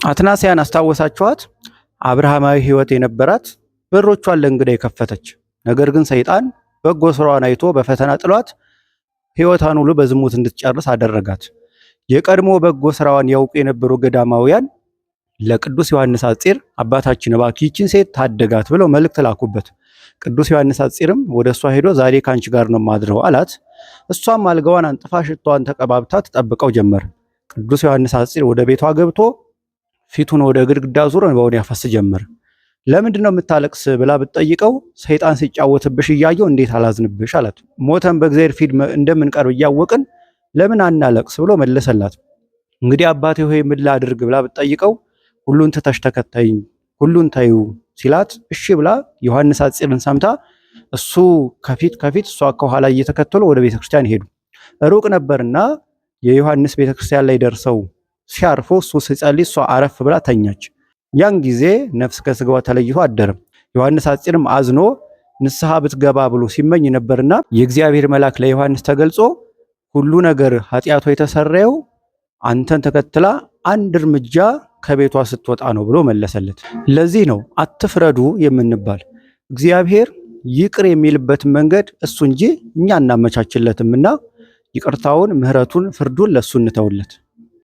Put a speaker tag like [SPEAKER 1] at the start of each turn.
[SPEAKER 1] አትናስያን አስታወሳችኋት? አብርሃማዊ ሕይወት የነበራት በሮቿን ለእንግዳ የከፈተች፣ ነገር ግን ሰይጣን በጎ ስራዋን አይቶ በፈተና ጥሏት ሕይወቷን ሁሉ በዝሙት እንድትጨርስ አደረጋት። የቀድሞ በጎ ስራዋን ያውቁ የነበሩ ገዳማውያን ለቅዱስ ዮሐንስ አፂር አባታችን እባክህ ይህችን ሴት ታደጋት ብለው መልእክት ላኩበት። ቅዱስ ዮሐንስ አፂርም ወደ እሷ ሄዶ ዛሬ ካንቺ ጋር ነው ማድረው አላት። እሷም አልጋዋን አንጥፋ ሽቷን ተቀባብታ ትጠብቀው ጀመር። ቅዱስ ዮሐንስ አፂር ወደ ቤቷ ገብቶ ፊቱን ወደ ግድግዳ ዙሮ እንባውን ያፈስ ጀመር። ለምንድነው የምታለቅስ ብላ ብትጠይቀው ሰይጣን ሲጫወትብሽ እያየው እንዴት አላዝንብሽ አላት። ሞተን በእግዚአብሔር ፊት እንደምንቀርብ እያወቅን ለምን አናለቅስ ብሎ መለሰላት። እንግዲህ አባቴ ሆይ ምን ላድርግ ብላ ብትጠይቀው ሁሉን ትተሽ ተከተይኝ፣ ሁሉን ተይው ሲላት እሺ ብላ ዮሐንስ አፂርን ሰምታ እሱ ከፊት እሷ ከኋላ እየተከተሉ ወደ ቤተክርስቲያን ሄዱ። ሩቅ ነበርና የዮሐንስ ቤተክርስቲያን ላይ ደርሰው ሲያርፉ እሱ ሲጸልይ እሷ አረፍ ብላ ተኛች። ያን ጊዜ ነፍስ ከስጋዋ ተለይቶ አደረም። ዮሐንስ አፂርም አዝኖ ንስሐ ብትገባ ብሎ ሲመኝ ነበርና የእግዚአብሔር መልአክ ለዮሐንስ ተገልጾ ሁሉ ነገር ኃጢአቷ የተሰረየው አንተን ተከትላ አንድ እርምጃ ከቤቷ ስትወጣ ነው ብሎ መለሰለት። ለዚህ ነው አትፍረዱ የምንባል። እግዚአብሔር ይቅር የሚልበትን መንገድ እሱ እንጂ እኛ እናመቻችለትምና ይቅርታውን፣ ምህረቱን፣ ፍርዱን ለሱ እንተውለት።